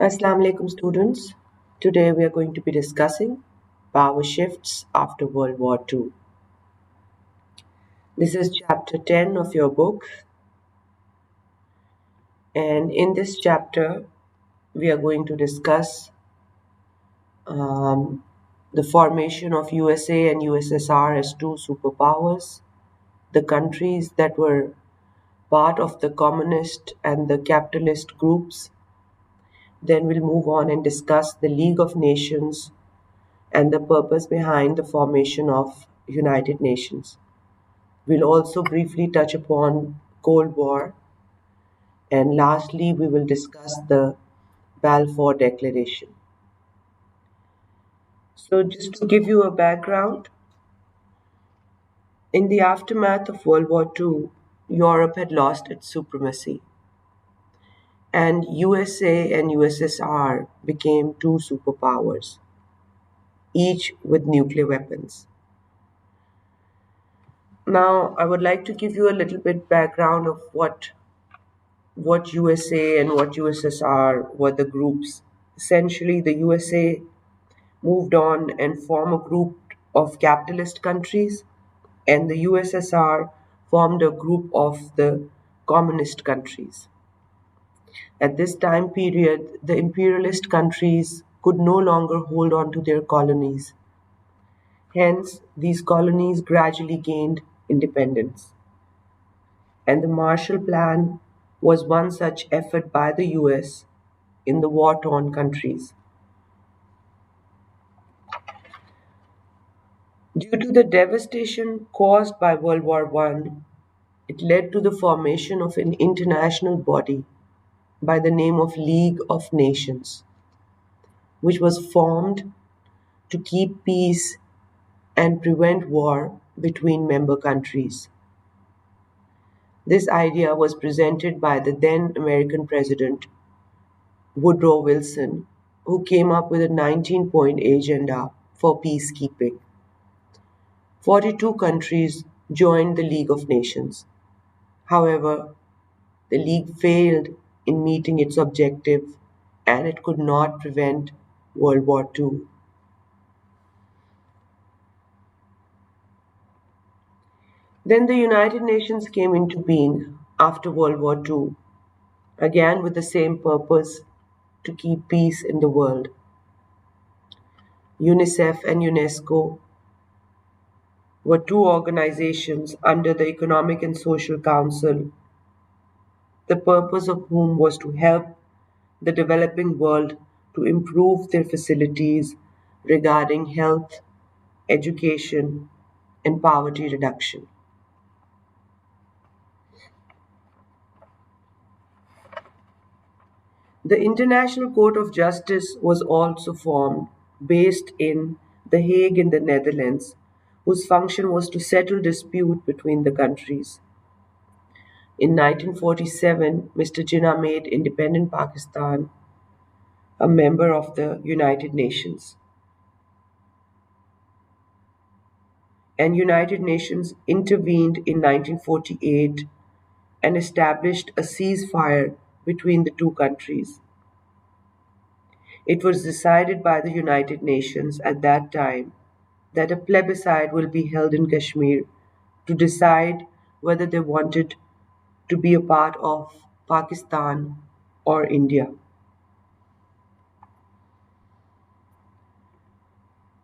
Assalamu alaikum students. Today we are going to be discussing power shifts after World War II. This is chapter 10 of your book, and in this chapter we are going to discuss um, the formation of USA and USSR as two superpowers, the countries that were part of the communist and the capitalist groups. Then we'll move on and discuss the League of Nations and the purpose behind the formation of United Nations. We'll also briefly touch upon Cold War, and lastly we will discuss the Balfour Declaration. So just to give you a background, in the aftermath of World War II, Europe had lost its supremacy, and USA and USSR became two superpowers, each with nuclear weapons. Now, I would like to give you a little bit background of what USA and what USSR were the groups. Essentially, the USA moved on and formed a group of capitalist countries, and the USSR formed a group of the communist countries. At this time period, the imperialist countries could no longer hold on to their colonies. Hence, these colonies gradually gained independence. And the Marshall Plan was one such effort by the US in the war torn countries. Due to the devastation caused by World War I, it led to the formation of an international body by the name of League of Nations, which was formed to keep peace and prevent war between member countries. This idea was presented by the then American President Woodrow Wilson, who came up with a 19-point agenda for peacekeeping. 42 countries joined the League of Nations. However, the League failed in meeting its objective and it could not prevent World War II. Then the United Nations came into being after World War II, again with the same purpose to keep peace in the world. UNICEF and UNESCO were two organizations under the Economic and Social Council, the purpose of whom was to help the developing world to improve their facilities regarding health, education, and poverty reduction. The International Court of Justice was also formed, based in The Hague in the Netherlands, whose function was to settle dispute between the countries. In 1947, Mr. Jinnah made independent Pakistan a member of the United Nations. And United Nations intervened in 1948 and established a ceasefire between the two countries. It was decided by the United Nations at that time that a plebiscite will be held in Kashmir to decide whether they wanted to be a part of Pakistan or India.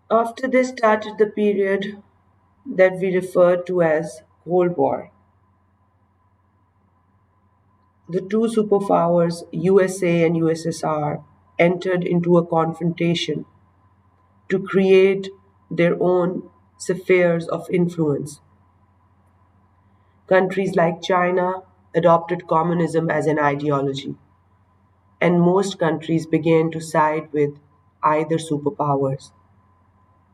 After this started the period that we refer to as Cold War. The two superpowers, USA and USSR, entered into a confrontation to create their own spheres of influence. Countries like China adopted communism as an ideology, and most countries began to side with either superpowers.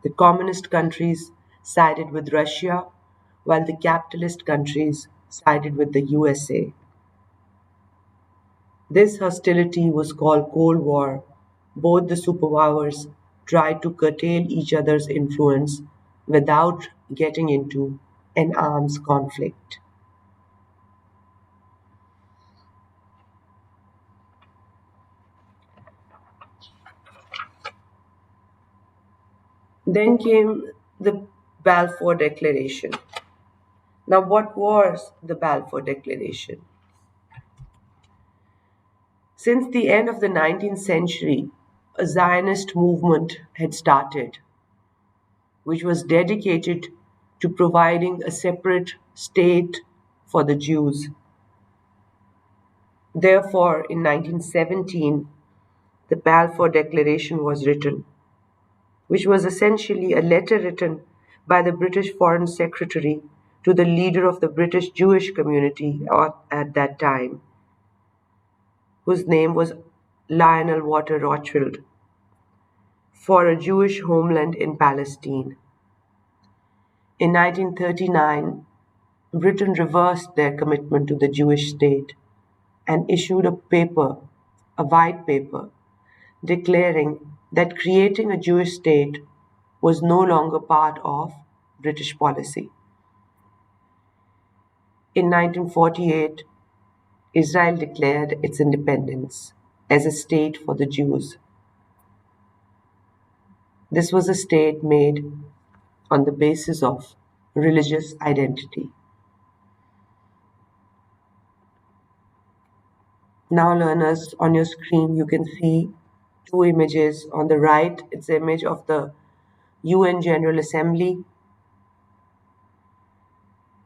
The communist countries sided with Russia, while the capitalist countries sided with the USA. This hostility was called Cold War. Both the superpowers tried to curtail each other's influence without getting into an arms conflict. Then came the Balfour Declaration. Now, what was the Balfour Declaration? Since the end of the 19th century, a Zionist movement had started, which was dedicated to providing a separate state for the Jews. Therefore, in 1917, the Balfour Declaration was written, which was essentially a letter written by the British Foreign Secretary to the leader of the British Jewish community at that time, whose name was Lionel Walter Rothschild, for a Jewish homeland in Palestine. In 1939, Britain reversed their commitment to the Jewish state and issued a white paper, declaring that creating a Jewish state was no longer part of British policy. In 1948, Israel declared its independence as a state for the Jews. This was a state made on the basis of religious identity. Now, learners, on your screen, you can see two images. On the right, it's the image of the UN General Assembly,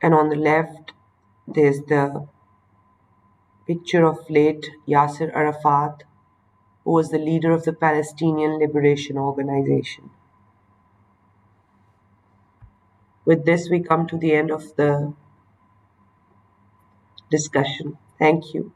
and on the left, there's the picture of late Yasser Arafat, who was the leader of the Palestinian Liberation Organization. With this, we come to the end of the discussion. Thank you.